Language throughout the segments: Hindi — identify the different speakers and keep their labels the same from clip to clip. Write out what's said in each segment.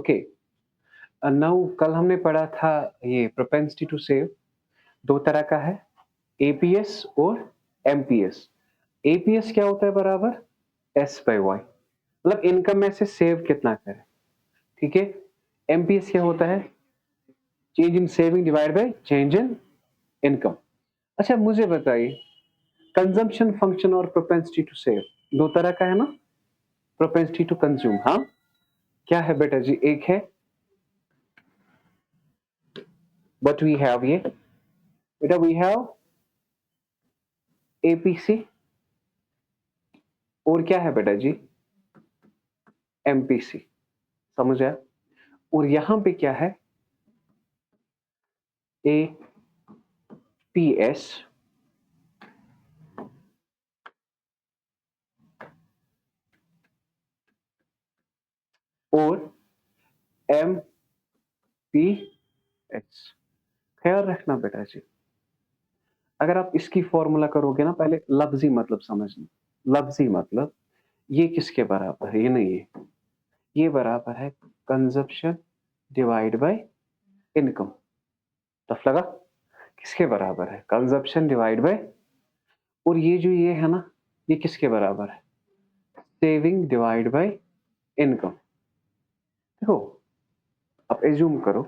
Speaker 1: ओके, नाउ कल हमने पढ़ा था ये प्रोपेंसिटी टू सेव, 2 तरह का है, एपीएस और एमपीएस। एपीएस क्या होता है बराबर एस बाय वाई, मतलब इनकम में से सेव कितना करें, ठीक है। एमपीएस क्या होता है, change in saving divide by change in income. अच्छा मुझे बताइए, कंजम्पशन फंक्शन और प्रोपेंसिटी टू सेव 2 तरह का है ना, प्रोपेंसिटी टू कंज्यूम, हाँ क्या है बेटा जी, एक है बट वी हैव ये बेटा, वी हैव एपीसी, और क्या है बेटा जी एमपीसी, समझ आया। और यहां पे क्या है एपीएस और एमपीएस। ख्याल रखना बेटा जी, अगर आप इसकी फॉर्मूला करोगे ना, पहले लफ्जी मतलब समझना, लफ्जी मतलब ये किसके बराबर है, ये नहीं है, ये बराबर है consumption divide by income. Tough लगा, किसके बराबर है कंजप्शन डिवाइड बाय, और ये जो ये है ना, ये किसके बराबर है सेविंग डिवाइड बाय इनकम। देखो अब एज्यूम करो,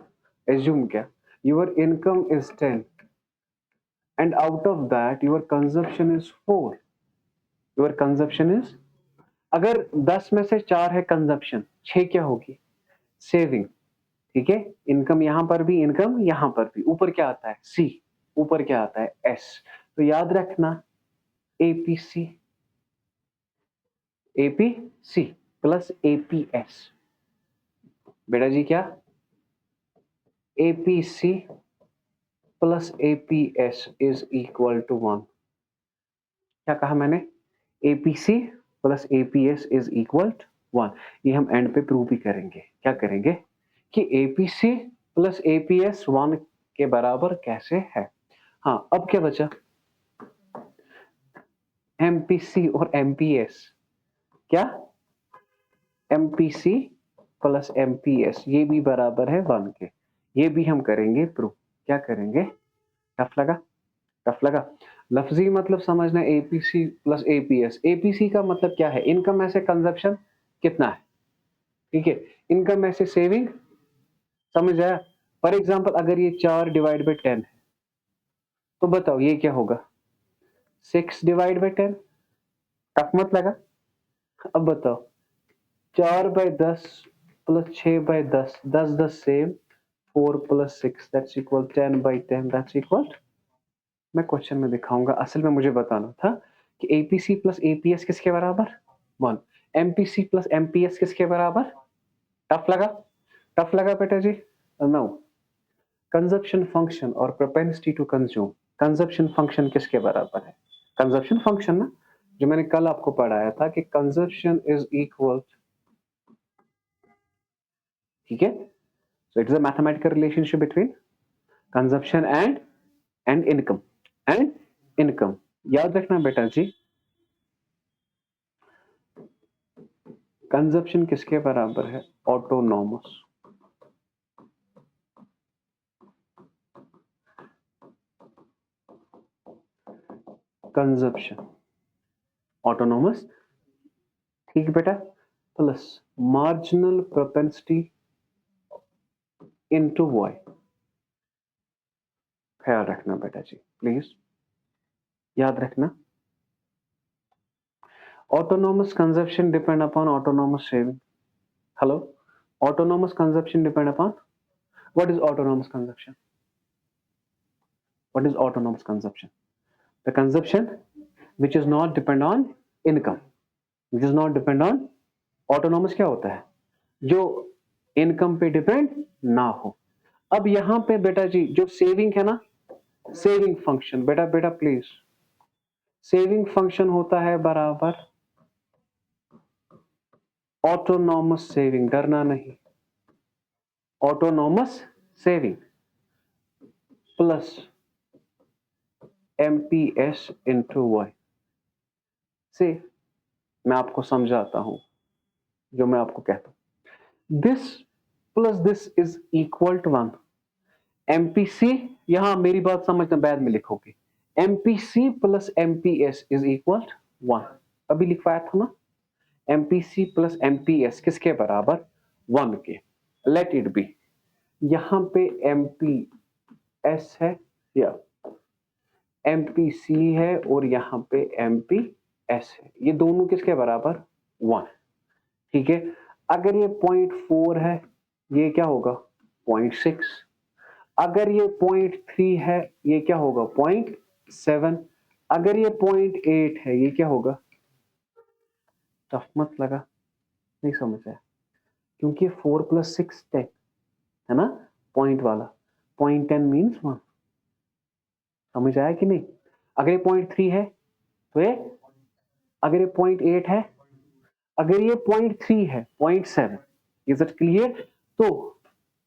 Speaker 1: एज्यूम क्या, your income is 10 and out of that your consumption is 4, your consumption is, अगर 10 में से 4 है कंजप्शन, 6 क्या होगी सेविंग, ठीक है। इनकम यहां पर भी, इनकम यहां पर भी, ऊपर क्या आता है सी, ऊपर क्या आता है एस, तो याद रखना एपीसी, एपीसी प्लस एपीएस, बेटा जी क्या APC plus APS is equal to 1। क्या कहा मैंने, APC plus APS is equal to 1। ये हम एंड पे प्रूव भी करेंगे, क्या करेंगे कि एपीसी प्लस एपीएस 1 के बराबर कैसे है। हाँ अब क्या बचा, एमपीसी और एमपीएस, क्या एमपीसी प्लस एमपीएस ये भी बराबर है 1 के, ये भी हम करेंगे प्रूव, क्या करेंगे। टफ लगा, टफ लगा, लफ्जी मतलब समझना, एपीसी प्लस एपीएस, एपीसी का मतलब क्या है, इनकम में से कंजप्शन कितना है, ठीक है, इनकम में से सेविंग, समझ आया। फॉर एग्जांपल अगर ये 4 डिवाइड बाय 10 है, तो बताओ ये क्या होगा 6 डिवाइड बाय 10, टफ मत लगा। अब बताओ 4 by 10 plus 6 by 10, 10 10 same, 4 plus 6 that's equal 10 by 10 that's equal, मैं क्वेश्चन में दिखाऊंगा, असल में मुझे बताना था कि एपीसी प्लस एपीएस किसके बराबर 1, एमपीसी प्लस एमपीएस किसके बराबर, टफ लगा, टफ लगा बेटा जी। नाउ कंजप्शन फंक्शन और propensity to consume, consumption function किसके बराबर है, कंजप्शन फंक्शन ना जो मैंने कल आपको पढ़ाया था कि कंजप्शन इज इक्वल, ठीक है, so it is a mathematical relationship between consumption and income, and income. याद रखना बेटा जी, कंजप्शन किसके बराबर है ऑटोनॉमस, कंजप्शन ऑटोनॉमस, ठीक बेटा, plus marginal propensity into y. ख्याल रखना बेटा जी प्लीज, याद रखना, autonomous consumption depend upon autonomous saving. Hello, autonomous consumption depend upon, what is autonomous consumption, what is autonomous consumption, the consumption which is not depend on income, which is not depend on, autonomous क्या होता है जो इनकम पे डिपेंड ना हो। अब यहां पे बेटा जी जो सेविंग है ना, सेविंग फंक्शन, बेटा बेटा प्लीज, सेविंग फंक्शन होता है बराबर ऑटोनॉमस सेविंग, डरना नहीं, autonomous saving plus MPS into y से, मैं आपको समझाता हूं जो मैं आपको कहता हूं, this plus this is equal to 1। MPC, यहां मेरी बात समझना, बाद में लिखोगे, MPC plus MPS is equal 1। अभी लिखवाया था ना, एमपीसी प्लस एमपीएस किसके बराबर? 1 के। लेट इट बी, यहां पे एमपीएस है या एमपीसी है और यहां पे एमपीएस है, ये दोनों किसके बराबर? 1। ठीक है, अगर ये 0.4 है, ये क्या होगा? 0.6। अगर ये 0.3 है, ये क्या होगा? 0.7। अगर ये 0.8 है, ये क्या होगा? टफ मत लगा, नहीं समझ आया, क्योंकि 4 + 6 10 है ना, पॉइंट वाला। 0.10 मीन्स 1। समझ आया कि नहीं? अगर ये 0.3 है तो ये, अगर ये 0.8 है, अगर ये 0.3 है, 0.7, इज इट क्लियर? तो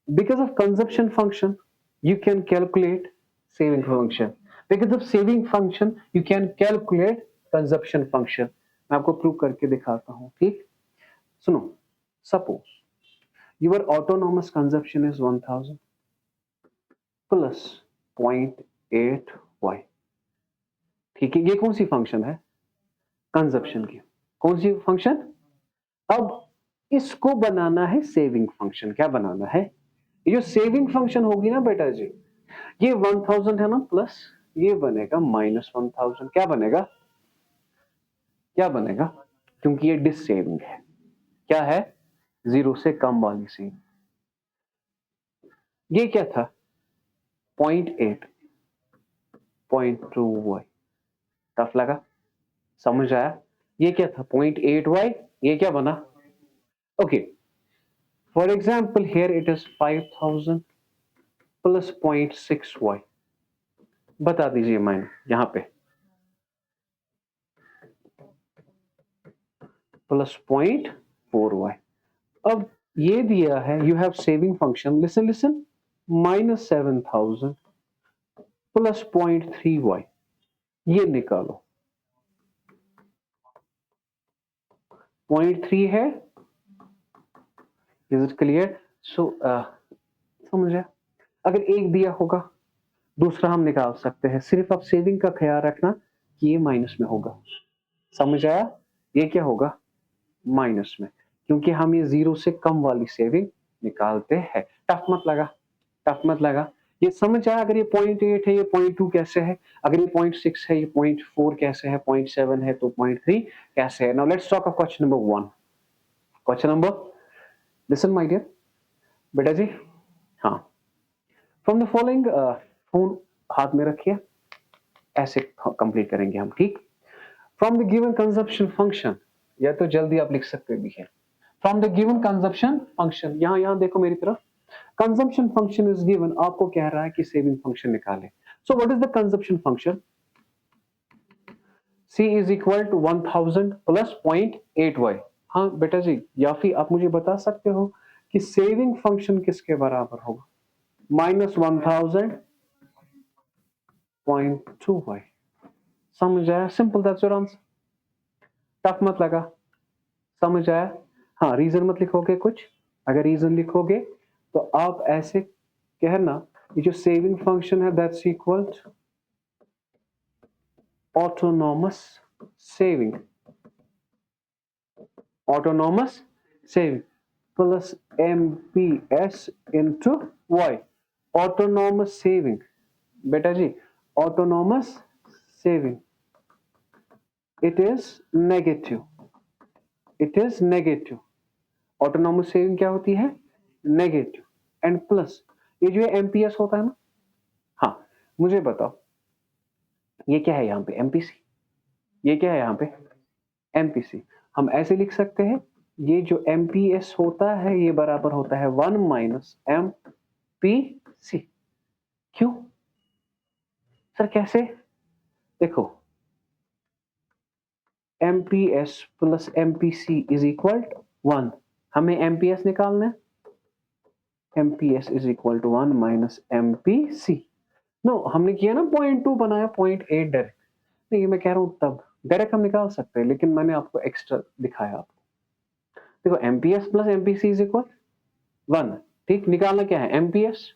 Speaker 1: because of consumption function you can calculate saving function, because of saving function you can calculate consumption function। मैं आपको प्रूव करके दिखाता हूं, ठीक? सुनो, suppose your autonomous consumption is 1000 plus 0.8y। ठीक है, ये कौन सी फंक्शन है? कंजप्शन की। कौन सी फंक्शन? अब इसको बनाना है सेविंग फंक्शन। क्या बनाना है? ये जो सेविंग फंक्शन होगी ना बेटा जी, ये 1000 है ना, प्लस ये बनेगा -1000। क्या बनेगा? क्या बनेगा? क्योंकि ये डिस सेविंग है। क्या है? 0 से कम वाली सेविंग। ये क्या था? 0.8, 0.2y। टफ लगा? समझ आया? ये क्या था? 0.8y। ये क्या बना? Okay, for example here it is 5000 plus 0.6y। बता दीजिए मैंने यहां पे प्लस 0.4y। अब ये दिया है, you have saving function, listen listen, -7000 plus 0.3y, ये निकालो। 0.3 है, इज इट क्लियर? सो समझे? अगर एक दिया होगा, दूसरा हम निकाल सकते हैं। सिर्फ आप सेविंग का ख्याल रखना कि ये माइनस में होगा। समझ आया? ये क्या होगा? माइनस में, क्योंकि हम ये 0 से कम वाली सेविंग निकालते हैं। टफ मत लगा, टफ मत लगा। ये समझ आया? अगर ये 0.8 है, ये 0.2 कैसे है? अगर ये 0.6 है, ये 0.4 कैसे है? 0.7 है तो 0.3 कैसे है? Now let's talk of question number 1। Question number, listen my dear बेटा जी। हाँ, फ्रॉम द फॉलोइंग, फोन हाथ में रखिए, ऐसे कंप्लीट करेंगे हम, ठीक? From the given consumption function, या तो जल्दी आप लिख सकते भी हैं। From the given consumption function, यहां देखो मेरी तरफ, कंजप्शन फंक्शन इज गिवन, आपको कह रहा है कि सेविंग फंक्शन निकालें। So what is the consumption function? C is equal to 1000 plus 0.8y। हाँ बेटा जी, या फिर आप मुझे बता सकते हो कि सेविंग फंक्शन किसके बराबर होगा? -1000 0.2y। समझ आया? Simple, that's your answer. Tough मत लगा, समझ आया? हाँ, रीजन मत लिखोगे कुछ। अगर रीजन लिखोगे तो आप ऐसे कहना, ये जो सेविंग फंक्शन है that's equal to autonomous saving, autonomous saving plus MPS into y. Autonomous saving बेटा जी, autonomous saving, it is negative, it is negative. Autonomous saving क्या होती है? नेगेटिव। एंड प्लस ये जो एमपीएस होता है ना, हाँ मुझे बताओ, ये क्या है यहाँ पे? एमपीसी। ये क्या है यहाँ पे? एमपीसी। हम ऐसे लिख सकते हैं, ये जो एमपीएस होता है ये बराबर होता है 1 माइनस एमपीसी। क्यों सर, कैसे? देखो, MPS plus MPC is equal to 1। हमें एमपीएस निकालना है, MPS is equal to 1 minus MPC. No, हमने किया ना 0.2 बनाया 0.8 डायरेक्ट। नहीं, ये मैं कह रहा हूं तब डायरेक्ट हम निकाल सकते हैं, लेकिन मैंने आपको एक्स्ट्रा दिखाया। आपको देखो, MPS plus MPC is equal 1, ठीक, निकालना क्या है एमपीएस,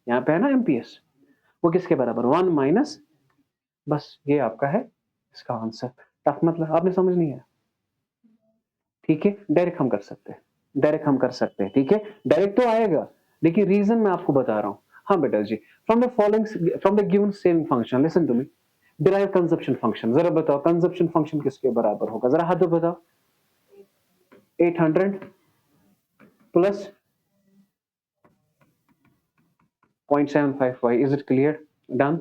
Speaker 1: यहाँ पे है ना एमपीएस, वो किसके बराबर 1 माइनस, बस ये आपका है इसका आंसर। टफ मतलब आपने समझ नहीं है, ठीक है, डायरेक्ट हम कर सकते हैं, डायरेक्ट हम कर सकते हैं, ठीक है, डायरेक्ट तो आएगा लेकिन रीजन मैं आपको बता रहा हूं। हाँ बेटा जी, from the following, from the given saving function, listen to me, derive consumption function. जरा बताओ कंजप्शन फंक्शन किसके बराबर होगा, जरा हाथ बताओ। 800 plus 0.75y, is it clear, done,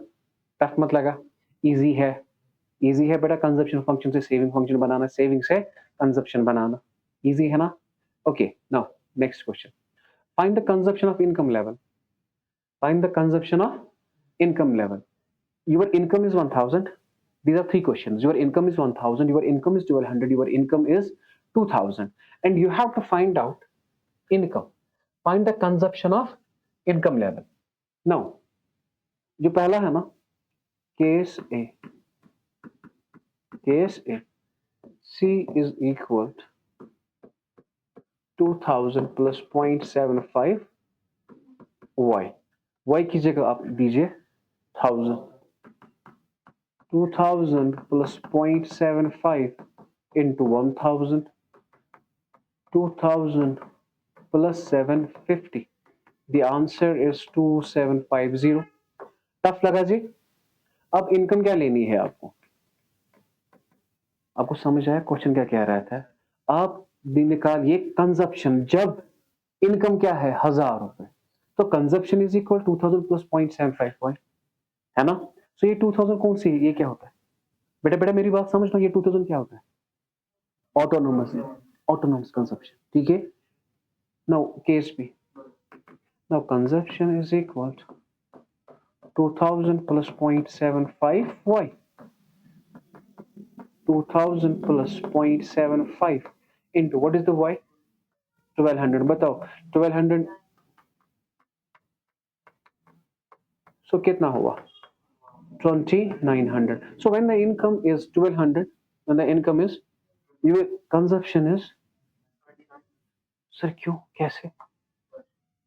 Speaker 1: tough मत लगा, इजी है, इजी है बेटा कंजप्शन फंक्शन से सेविंग फंक्शन बनाना, सेविंग से कंजप्शन बनाना, इजी है ना। Okay, now next question, find the consumption of income level, find the consumption of income level. Your income is 1000, these are three questions. Your income is 1000, your income is 1200, your income is 2000, and you have to find out income, find the consumption of income level. Now जो पहला है ना, case A, case A, C is equal to 2000 plus 0.75 y, y की जगह आप दीजिए 1000, 2000 plus 0.75 into 1000, 2000 plus 750, the answer is 2750। Tough लगा जी। अब इनकम क्या लेनी है आपको, आपको समझ आया क्वेश्चन क्या कह रहा था, आप निकालिए कंजप्शन, जब इनकम क्या है 1000 रुपए, तो कंजप्शन इज इक्वल 2000 प्लस 0.75 है ना। सो ये 2000 कौन सी है, ये क्या होता है बेटा, बेटा मेरी बात समझना, ये 2000 क्या होता है, ऑटोनोमस, ऑटोनोमस कंजप्शन, ठीक है। Now case B, now consumption is equal 2000 plus 0.75 y, 2000 plus 0.75 into what is the y, 1200, बताओ 1200, so कितना हुआ 2900। so when the income is 1200, when the income is, your consumption is, sir क्यों कैसे,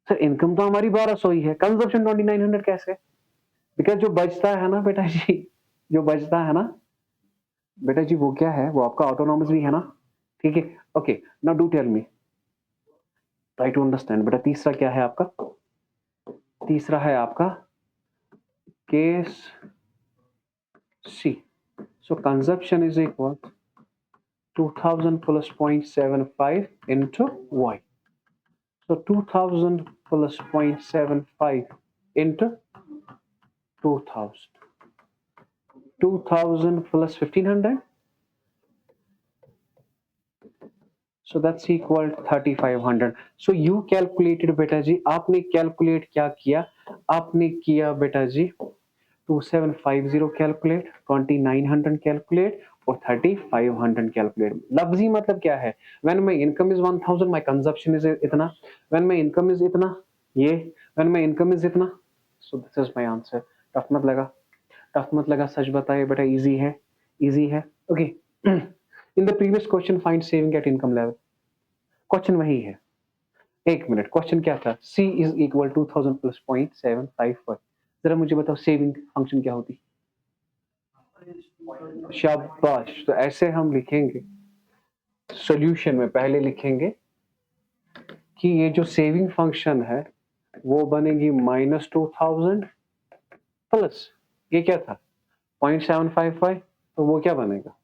Speaker 1: सर इनकम तो हमारी 1200 ही है, कंजप्शन 2900 कैसे, बिकॉज जो बचता है ना बेटा जी, जो बचता है ना बेटा जी, वो क्या है, वो आपका ऑटोनॉमस भी है ना, ठीक है। Okay, now do tell me, try to understand बेटा। तीसरा क्या है आपका, तीसरा है आपका case C, so consumption is equal 2000 plus 0.75 into y, so 2000 plus 0.75 into 2000, 2000 plus 1500, so that's equal to 3500। so you calculated बेटा जी, आपने कैलकुलेट क्या किया, आपने किया बेटा जी 2750 कैलकुलेट, 2900 कैलकुलेट और 3500 कैलकुलेट। लफ्जी मतलब क्या है, when my income is 1000 my consumption is इतना, व्हेन माय इनकम इज इतना ये, व्हेन माय इनकम इज इतना, so this is my answer. Tough मत लगा, टफ मत लगा, सच बताइए बेटा, इजी है, इजी है। Okay, in the previous question find saving at income level, question वही है। एक मिनट, क्वेश्चन क्या था, C इज इक्वल 2000 प्लस 0.75, जरा मुझे बताओ सेविंग फंक्शन क्या होती, शाबाश। तो ऐसे हम लिखेंगे सॉल्यूशन में, पहले लिखेंगे कि ये जो सेविंग फंक्शन है वो बनेगी -2000 प्लस, ये क्या था 0.755, तो वो क्या बनेगा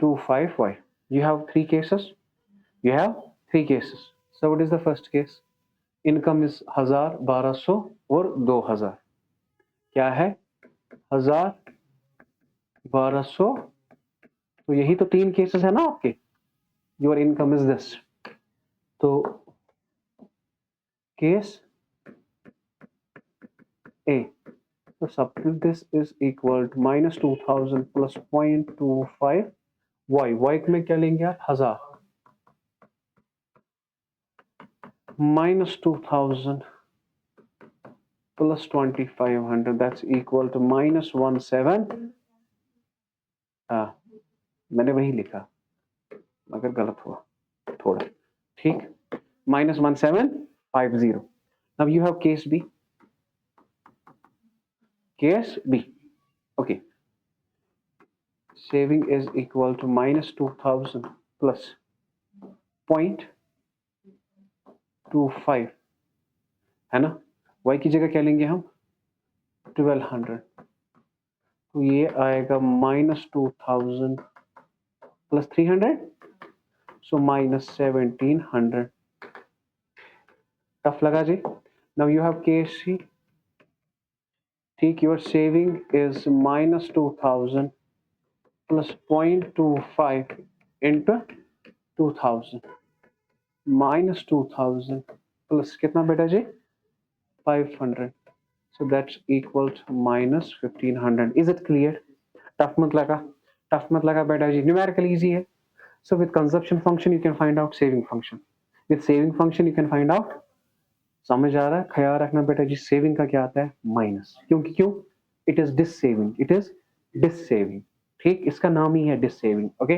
Speaker 1: 25y। You have three cases, you have three cases, so what is the first case, income is 1000, 1200 और 2000, क्या है 1000, 1200, तो यही तो तीन केसेस है ना आपके, योर इनकम इज दिस, तो केस ए, तो subtract this is equal to -2000 plus 0.25 y, y में क्या लेंगे आप 1000 -2000 plus 2500, that's equal to -17, मैंने वही लिखा मगर गलत हुआ थोड़ा, ठीक। minus 1750. Now you have case B. Case B. Okay. Saving is equal to minus 2000 plus 0.25 है ना. Y की जगह क्या लेंगे हम 1200. तो ये आएगा minus 2000 plus 300, so minus 1700. Tough लगा जी. Now you have case C. ठीक, your saving is minus 2000 plus 0.25 into 2000 minus 2000 plus कितना बेटा जी 500. So that's equal to minus 1500. Is it clear? Tough मत लगा बेटा जी. Numerically easy है. So with consumption function you can find out saving function. With saving function you can find out. समझ आ रहा है. ख्याल रखना बेटा जी सेविंग का क्या आता है माइनस. क्यों इट इज डिस सेविंग. ठीक, इसका नाम ही है डिस सेविंग. ओके,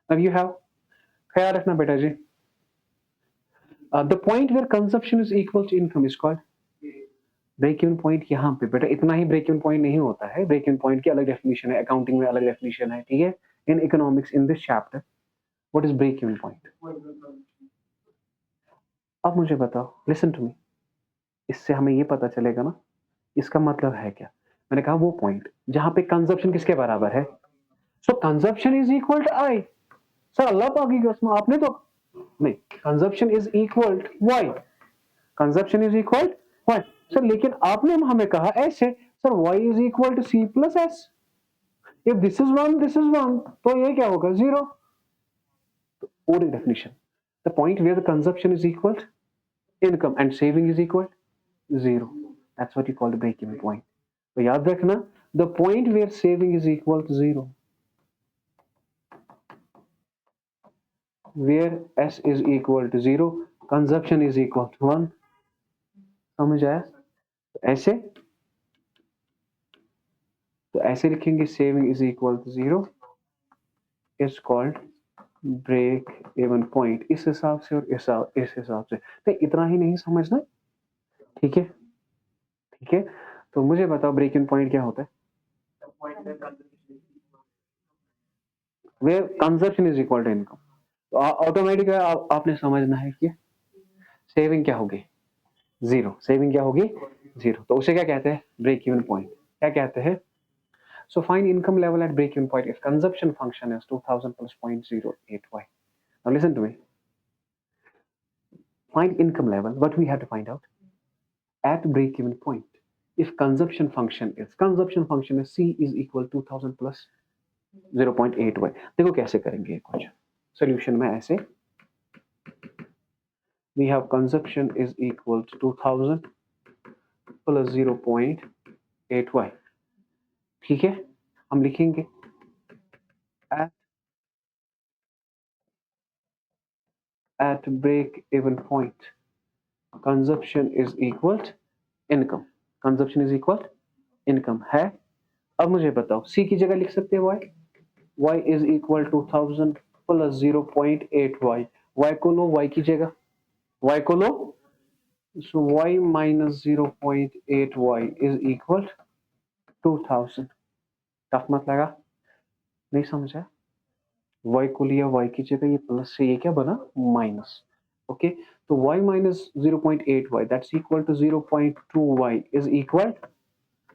Speaker 1: अब यू हैव ख्याल रखना बेटा जी the point where consumption is equal to income is called break even point. यहाँ पे बेटा इतना ही ब्रेक इवन पॉइंट नहीं होता है. ब्रेक इवन पॉइंट की अलग डेफिनेशन है, अकाउंटिंग में अलग डेफिनेशन है. ठीक है, in economics in this chapter what is break even point. अब मुझे बताओ, लिसन टू मी, इससे हमें ये पता चलेगा ना इसका मतलब है क्या. मैंने कहा वो पॉइंट जहां पे कंजप्शन किसके बराबर है. So consumption is equal to I. Sir अल्लाह पाक की कसम आपने तो नहीं, consumption is equal to y. Consumption is equal y. Sir लेकिन आपने हमें कहा ऐसे, sir y is equal to c plus s. If this is one तो ये क्या होगा जीरो. और definition the point where the consumption is equal to income and saving is equal zero. That's what you call the break-even point. तो याद रखना the point where saving is equal to zero, where S is equal to zero, consumption is equal to 1. समझ आया. तो ऐसे लिखेंगे saving is equal to zero is called break even point. इस हिसाब से और इस हिसाब से. तो इतना ही नहीं समझना. ठीक है, तो मुझे बताओ ब्रेक इवन पॉइंट क्या होता है. Where consumption is equal to income. तो ऑटोमेटिक आपने समझना है कि सेविंग क्या होगी जीरो. सेविंग क्या होगी जीरो. तो उसे क्या कहते हैं ब्रेक इवन पॉइंट. क्या कहते हैं. So find income level at break even point if consumption function is 2000 plus 0.08y. Now listen to me. Find income level. What we have to find out at break even point. If consumption function is C is equal to 2000 plus 0.8y. देखो कैसे करेंगे कुछ सॉल्यूशन में ऐसे. We have consumption is equal to 2000 plus 0.8y. ठीक है, हम लिखेंगे at break even point consumption is equal to income. Consumption is equal income है. अब मुझे बताओ सी की जगह लिख सकते हैं y is equal 2000 plus 0.8y. y को लो, y की जगह y को लो. सो y minus 0.8y is equal 2000. Tough मत लगा, नहीं समझा. y को लिया, y की जगह ये प्लस से ये क्या बना माइनस. ओके, तो y minus 0.8y that's equal to 0.2y is equal.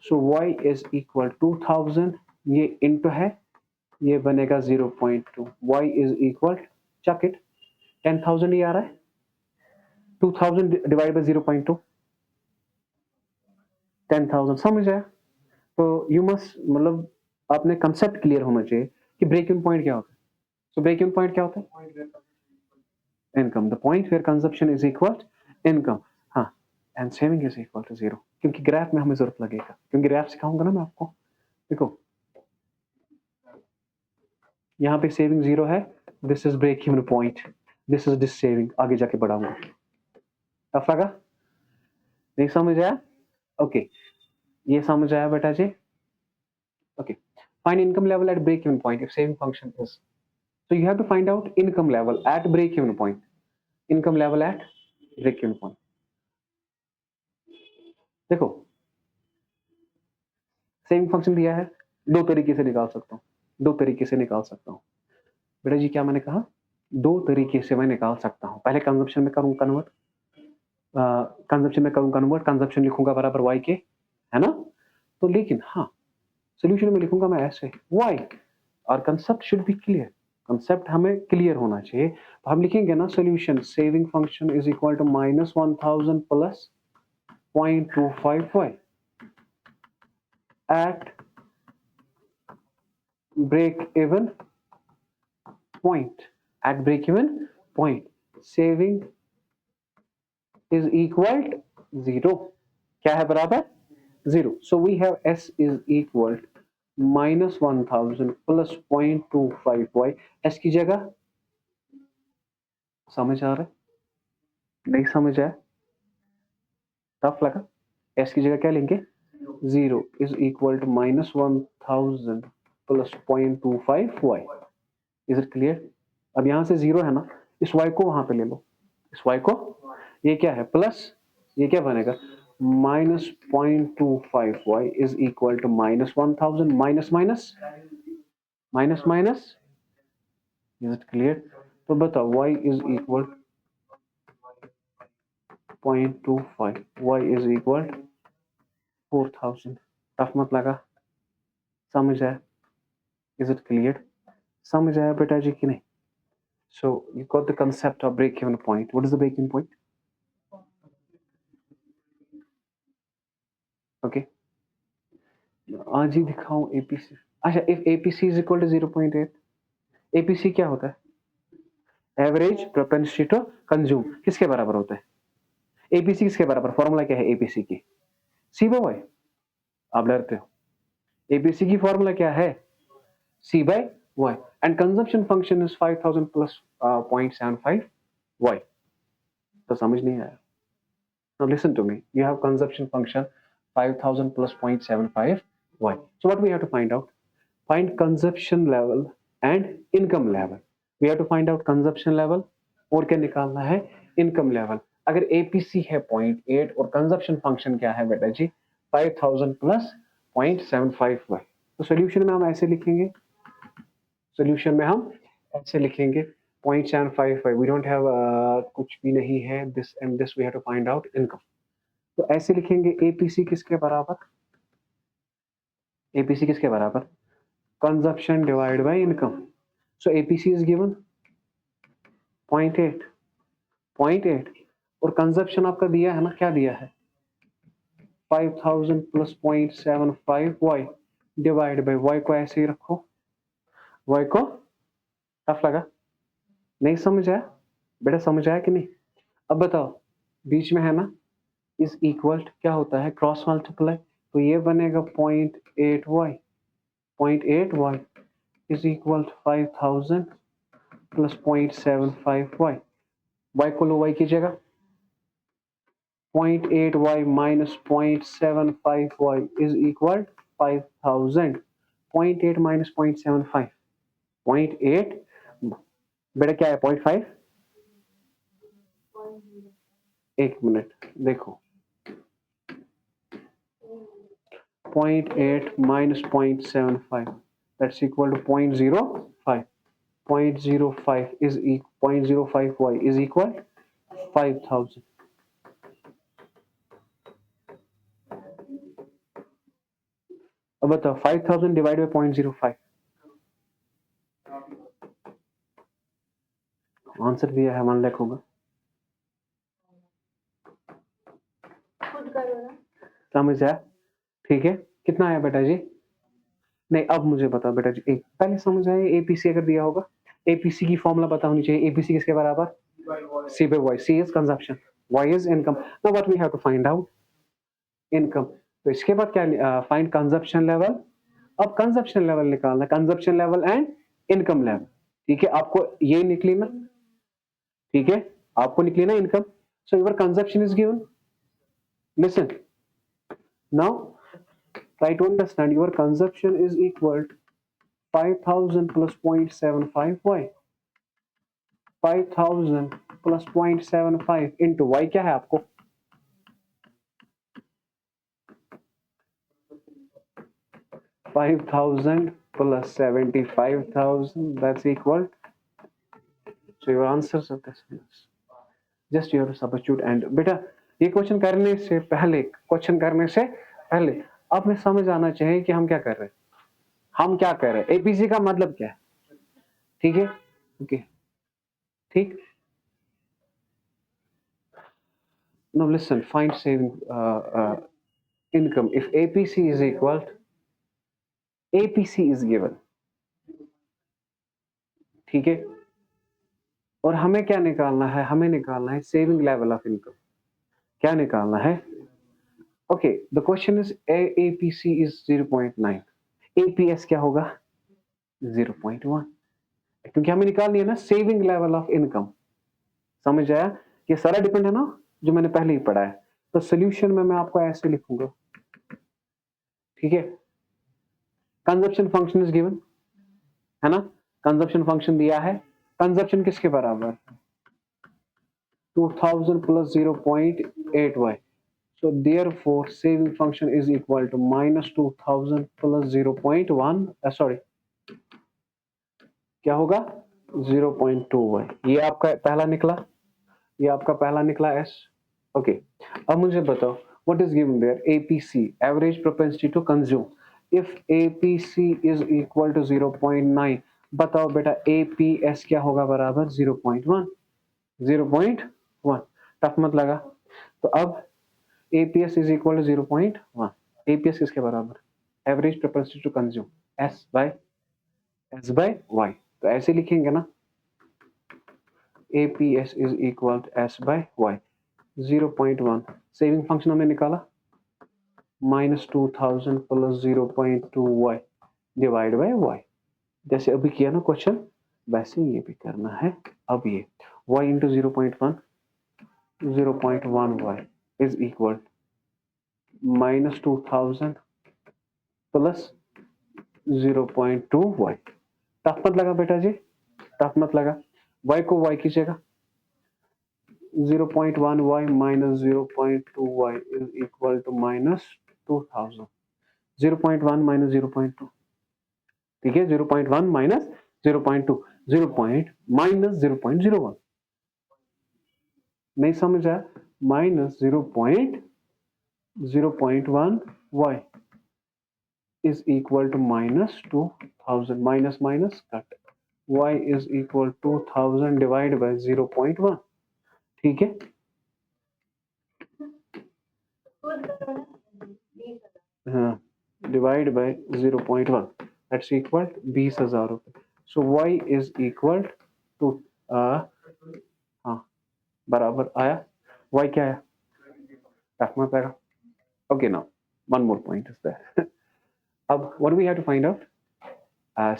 Speaker 1: So y is equal 2000. ये into है, ये बनेगा 0.2. y is equal check it 10,000 ही आ रहा है. 2000 divided by 0.2 10,000. समझ आया. तो you must मतलब आपने कंसेप्ट क्लियर होना चाहिए कि ब्रेक इवन पॉइंट क्या होता है. सो ब्रेक इवन पॉइंट क्या होता है income. The point where consumption is equal income. हाँ, and saving is equal to zero. क्योंकि ग्राफ में हमें जरूरत लगेगा, क्योंकि ग्राफ सिखाऊंगा ना मैं आपको. देखो यहाँ पे सेविंग जीरो है. This is break even point, this is this saving. आगे जाके बढ़ाऊंगा. टफ लगा, नहीं समझ आया. ओके, ये समझ आया बेटा जी. Okay, find income level at break even point if saving function is. So you have to find out income level at break even point. Income level at break even point. देखो सेविंग फंक्शन दिया है, दो तरीके से निकाल सकता हूँ, दो तरीके से निकाल सकता हूँ। बेटा जी क्या मैंने कहा, दो तरीके से मैं निकाल सकता हूँ। पहले कंजप्शन में करूँ कन्वर्ट, कंजप्शन में करूँ कन्वर्ट, कंजप्शन लिखूंगा बराबर वाई के, है ना। तो लेकिन हाँ सोल्यूशन में लिखूंगा मैं ऐसे वाई, और concept should be clear, concept हमें क्लियर होना चाहिए। तो हम लिखेंगे ना solution saving function is equal to -1000 plus 0.25y at break even point, at break even point saving is equal to 0। क्या है बराबर 0। So we have s is equal -1000 plus 0.25y। s की जगह समझ आ रहा है, नहीं समझ आया, टफ लगा। s की जगह क्या लेंगे, 0 is equal to -1000 plus 0.25y। Is it clear. अब यहां से 0 है ना, इस y को वहां पे ले लो, इस y को, ये क्या है प्लस, ये क्या बनेगा -0.25y is equal to -1000, minus minus minus minus. Is it clear. तो बताओ y is equal 0.25, y is equal 4000। Tough मत लगा, समझ आया। इज इट क्लियर, समझ आया बेटा जी कि नहीं। So you got the concept of break even point. What is the break even point, okay. आज ही दिखाऊं एपीसी। अच्छा, if APC is equal to 0.8, APC क्या होता है, एवरेज प्रोपेंसिटी टू कंज्यूम, किसके बराबर होता है, एपीसी किसके बराबर, फॉर्मूला क्या है एपीसी की, सी बाय वाई। आप डरते हो, एपीसी की फॉर्मूला क्या है, C by Y, and consumption function is 5000 plus 0.75 Y. तो समझ नहीं आया। Now listen to me. You have consumption function 5000 plus 0.75 y. So what we have to find out? Find consumption level and income level. We have to find out consumption level और क्या निकालना है, income level। अगर APC है 0.8 और consumption function क्या है बेटा जी 5000 plus 0.75 y। तो solution में हम ऐसे लिखेंगे, solution में हम ऐसे लिखेंगे 0.75 we don't have कुछ भी नहीं है, this and this we have to find out income। तो ऐसे लिखेंगे एपीसी किसके बराबर, एपीसी किसके बराबर, consumption divide by income. So APC is given 0.8, 0.8 और कंजप्शन आपका दिया है ना, क्या दिया है 5000 plus 0.75 y divide by y को ऐसे ही रखो, वाई को। टफ लगा, नहीं समझ आया बेटा, समझ आया कि नहीं। अब बताओ बीच में है ना, इज इक्वल क्या होता है क्रॉस मल्टीप्लाई, तो ये बनेगा 0.8 y, 0.8 y is equal to 5000 plus 0.75y। y को लो y की जगह, 0.8y minus 0.75y is equal to 5000। 0.8 minus 0.75, 0.8 बेटा क्या है 0.5, एक मिनट देखो 0.8 minus 0.75 that's equal to 0.05, 0.05 is 0.05y is equal to 5000। अब बताओ 5000 डिवाइड बाय 0.05, आंसर दिया है 1 लाख होगा। समझ आया, ठीक है। कितना आया बेटा जी, नहीं अब मुझे बताओ बेटा जी, एक पहले समझ आया एपीसी अगर दिया होगा, एपीसी की फॉर्मूला पता होनी चाहिए, एपीसी किसके बराबर C by Y, C is consumption, Y is income. Now what we have to find out income. तो इसके बाद क्या फाइंड कंजप्शन लेवल। अब कंजप्शन लेवल निकालना, consumption level and income level, ठीक है। आपको ये निकली ना, ठीक है, आपको निकली ना income. So your consumption is given, listen now try to understand your consumption is equal to 5000 plus 0.75y 5000 plus 0.75 into y क्या है आपको 5000 plus 75,000 that's equal, so your answers are this, just you have to substitute and बेटा ये क्वेश्चन करने से पहले आपने समझ आना चाहिए कि हम क्या कर रहे हैं, एपीसी का मतलब क्या है, ठीक है, ओके ठीक। now listen, find saving income if APC is equal, APC is given, ठीक है, और हमें क्या निकालना है, हमें निकालना है सेविंग लेवल ऑफ इनकम, क्या निकालना है, okay the question is APC is 0.9, APS क्या होगा 0.1, क्योंकि हमें निकालनी है ना सेविंग लेवल ऑफ इनकम, समझ आया, ये सारा डिपेंड है ना जो मैंने पहले ही पढ़ा है, तो सोल्यूशन में मैं आपको ऐसे लिखूंगा, ठीक है, कंजप्शन फंक्शन इज गिवन है ना, कंजप्शन फंक्शन दिया है, कंजप्शन किसके बराबर 2000 plus 0.8y, so therefore saving function is equal to minus 2000 plus 0.1 sorry क्या होगा 0.2y, ये आपका पहला निकला s, ओके अब मुझे बताओ what is given there, APC average propensity to consume, if APC is equal to 0.9 बताओ बेटा APS क्या होगा बराबर 0.1, 0.1 टफ मत लगा, तो अब APS is equal to 0.1, APS किसके बराबर average propensity to consume S by Y, तो ऐसे लिखेंगे ना APS is equal to S by Y, 0.1 saving function हमने निकाला minus 2000 plus 0.2y divide by y, जैसे अभी किया ना क्वेश्चन वैसे ये भी करना है, अब ये y into 0.1 0.1y is equal minus 2000 plus 0.2y, tough मत लगा बेटा जी, टफ मत लगा, y को y कीजिएगा 0.1y minus 0.2y is equal to minus 2000, 0.1 minus 0.2, ठीक है 0.1 minus 0.2, 0. minus 0.01, नहीं समझ आया, minus 0.1 y is equal to minus 2000, minus minus cut, y is equal to 2000 divided by 0.1, ठीक है, हाँ डिवाइड बाय 0.1 दैट्स इक्वल 20,000 रुपए, so y is equal to हाँ बराबर आया, y क्या आया टफ मत आएगा, okay now one more point is there, अब what we have to find out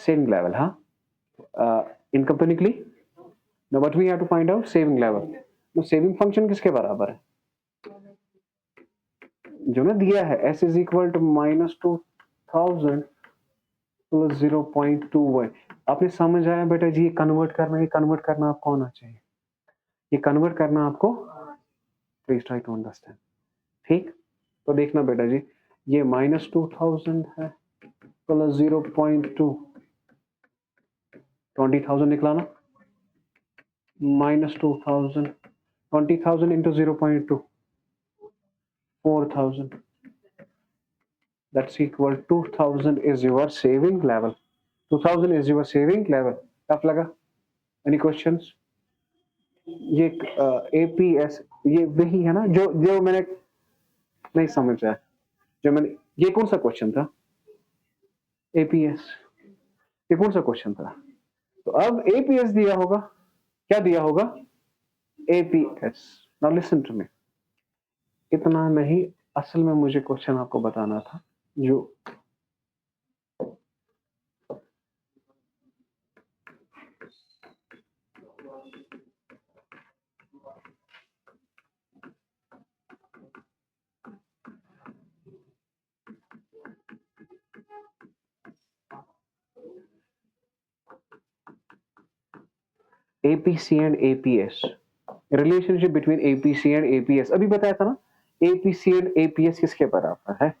Speaker 1: saving level, हाँ इनकम तो निकली, now what we have to find out saving level, तो सेविंग फंक्शन किसके बराबर है जो ना दिया है S is equal to minus 2000 plus 0.2y, आपने समझ आया बेटा जी, ये कन्वर्ट करना आपको आना चाहिए, ये कन्वर्ट करना आपको, प्लीज ट्राई टू अंडरस्टैंड, ठीक, तो देखना बेटा जी ये माइनस 2000 है प्लस 0.2 20,000 निकला ना, minus 2000 20,000 into 0.2 4,000, that's equal 2000 is your saving level, 2000 is your saving level, tough लगा, any questions, ये APS ये वही है ना जो मैंने नहीं समझ आया, जो मैंने, ये कौन सा क्वेश्चन था APS, ये कौन सा क्वेश्चन था, तो अब APS दिया होगा, क्या दिया होगा APS, now listen to me, इतना नहीं, असल में मुझे क्वेश्चन आपको बताना था जो APC and APS, relationship between APC and APS, अभी बताया था ना, एपीसी एंड एपीएस किसके बराबर है,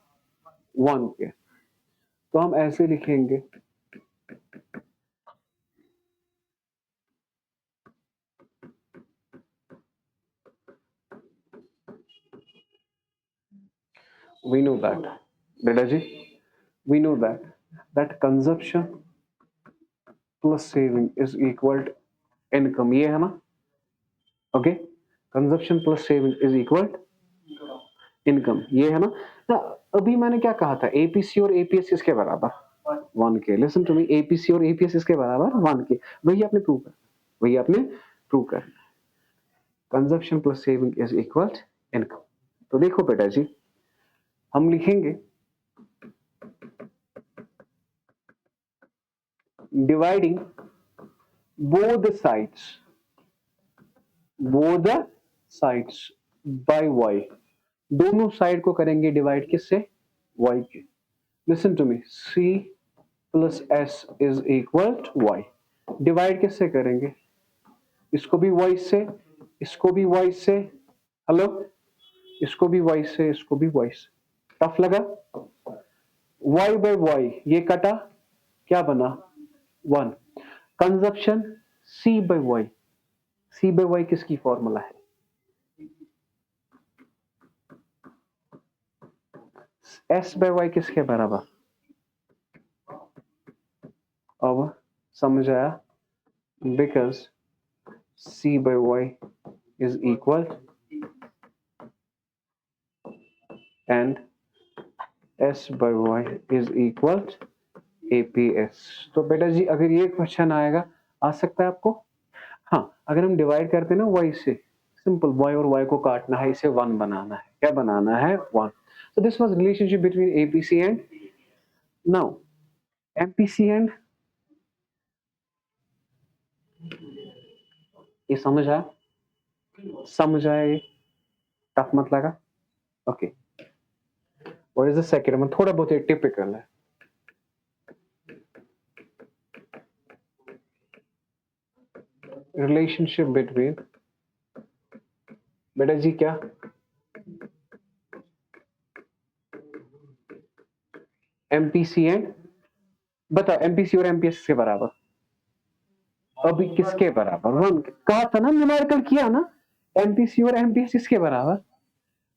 Speaker 1: 1 के। तो हम ऐसे लिखेंगे, we know that, बेटा जी, we know that consumption plus saving is equal to income, ये है ना, okay, consumption plus saving is equal income, ये है ना। ना अभी मैंने क्या कहा था, एपीसी और एपीएस किसके बराबर, 1 के। लिसन टू मी, एपीसी और एपीएस किसके बराबर, 1 के। वही आपने प्रूव कर, वही आपने प्रूव कर, consumption plus saving is equal income. तो देखो बेटा जी, हम लिखेंगे dividing both the sides by y, दोनों साइड को करेंगे डिवाइड किससे, y के। Listen to me, c plus S is equal to y, divide किससे करेंगे, इसको भी y से, इसको भी y से, हेलो, इसको भी y से, इसको भी y से। टफ लगा, y बाय y ये कटा, क्या बना, 1। कंजप्शन c by y, c by y किसकी फॉर्मूला है, s बाय y किसके बराबर, अब समझ आया, because c by y is equal and s by y is equal APS। तो बेटा जी अगर ये क्वेश्चन आएगा, आ सकता है आपको, हाँ, अगर हम डिवाइड करते हैं ना y से, सिंपल y और y को काटना है, इसे 1 बनाना है, क्या बनाना है, 1। so this was relationship between APC and now MPC and, ये समझ आया, समझ आया, ये टफ मत लगा, okay. What is the second one, थोड़ा बहुत टिपिकल है, रिलेशनशिप बिटवीन, बेटा जी क्या, एमपीसी एंड, बताओ एमपीसी और एमपीएस के बराबर, अभी किसके बराबर, 1 कहा था ना, न्यूमेरिकल किया ना, एमपीसी और एमपीएस किसके बराबर,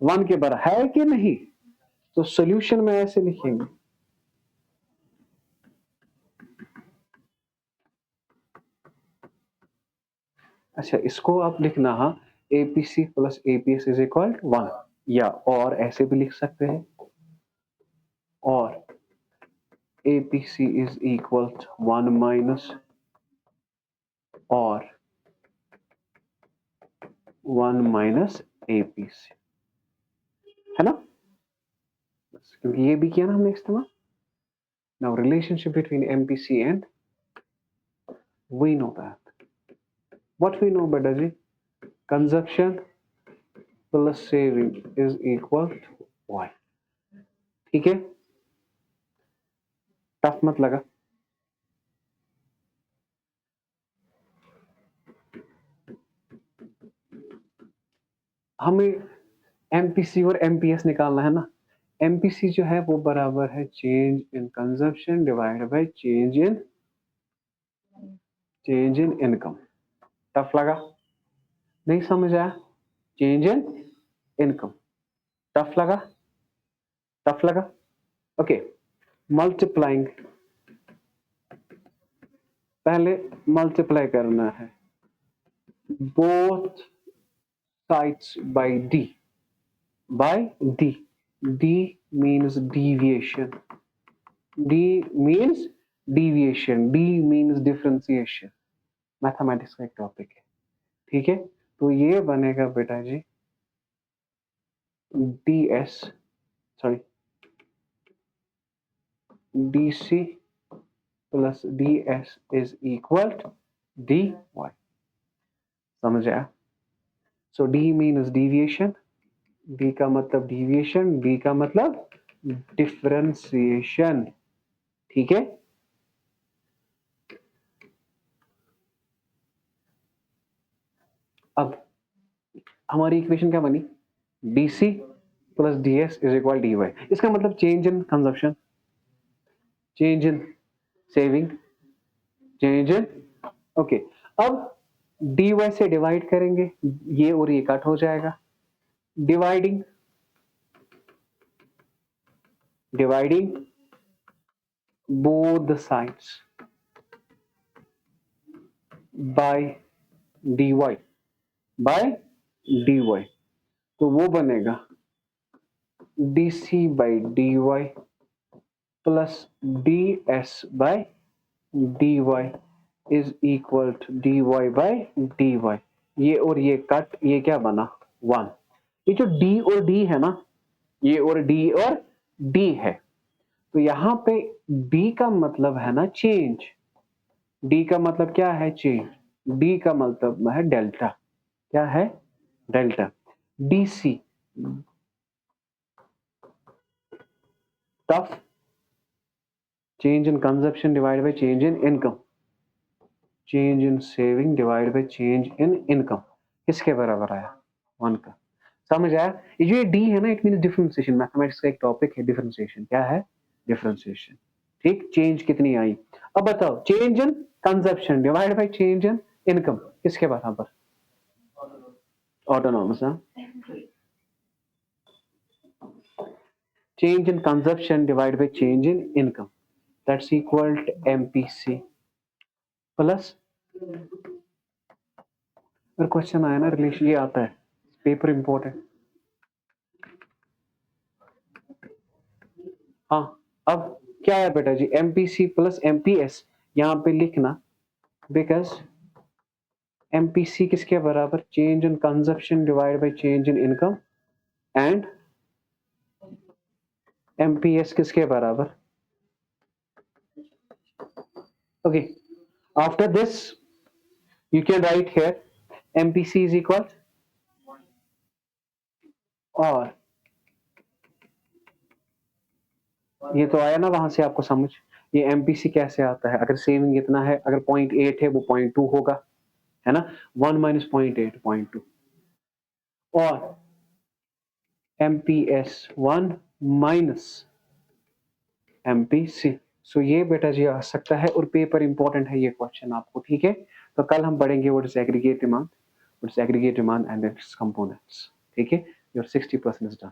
Speaker 1: 1 के बराबर है कि नहीं। तो सॉल्यूशन में ऐसे लिखेंगे, अच्छा इसको आप लिखना, हाँ, APC plus APS is equal 1, या और ऐसे भी लिख सकते हैं, और एपीसी इज इक्वल 1 माइनस और 1 माइनस एपीसी, है ना, क्योंकि ये भी किया ना हमने इस्तेमाल। Now relationship between MPC and, we know that, what we know बेटा जी, consumption plus saving is equal to Y, ठीक है, टफ मत लगा। हमें एमपीसी और एमपीएस निकालना है ना, एमपीसी जो है वो बराबर है change in consumption divide by change in income. Tough लगा, नहीं समझ आया, चेंज इन इनकम, टफ लगा, टफ लगा, ओके। मल्टीप्लाइंग, पहले मल्टीप्लाई करना है both sides by D, d means deviation, d means deviation, d means differentiation, mathematics का एक टॉपिक है, ठीक है। तो ये बनेगा बेटा जी ds, sorry dc plus ds is equal to dy, समझ आया। सो d मीन्स डिविएशन, d का मतलब डिविएशन, d का मतलब डिफरेंशिएशन, ठीक है। हमारी इक्वेशन क्या बनी, dc plus ds is equal dy। इसका मतलब change in consumption, change in saving, change in, okay. अब dy से डिवाइड करेंगे, ये और ये कट हो जाएगा, dividing both the sides by dy, तो वो बनेगा dc by dy plus ds by dy is equal to dy by dy। ये और ये कट, ये क्या बना 1। ये जो d और d है ना, ये और d और d है, तो यहाँ पे d का मतलब है ना चेंज, d का मतलब क्या है चेंज, d का मतलब है डेल्टा, क्या है delta. dc tough, change in consumption divide by change in income, change in saving divide by change in income, किसके बराबर आया 1 का। समझ आया, ये जो डी है ना, इट मींस डिफरेंशिएशन, मैथमेटिक्स का एक टॉपिक है डिफरेंशिएशन, क्या है डिफरेंशिएशन, ठीक। चेंज कितनी आई, अब बताओ change in consumption divide by change in income किसके बराबर, autonomous. change in consumption divided by change in income, that's equal to MPC plus, अगर क्वेश्चन आया ना रिलेशन, ये आता है पेपर इंपॉर्टेंट। हाँ, अब क्या है बेटा जी, MPC प्लस MPS यहाँ पे लिखना, बिकॉज MPC किसके बराबर, change in consumption divide by change in income, and MPS किसके बराबर, okay. After this you can write here MPC is equal, और ये तो आया ना वहां से आपको समझ, ये MPC कैसे आता है, अगर सेविंग इतना है, अगर 0.8 है वो 0.2 होगा, है ना, 1 माइनस 0.8 0.2, और MPS 1 माइनस MPC। सो ये बेटा जी आ सकता है, और पेपर इंपॉर्टेंट है ये क्वेश्चन आपको, ठीक है। तो कल हम पढ़ेंगे what is aggregate demand, and it's components, ठीक है। Your 60% is done.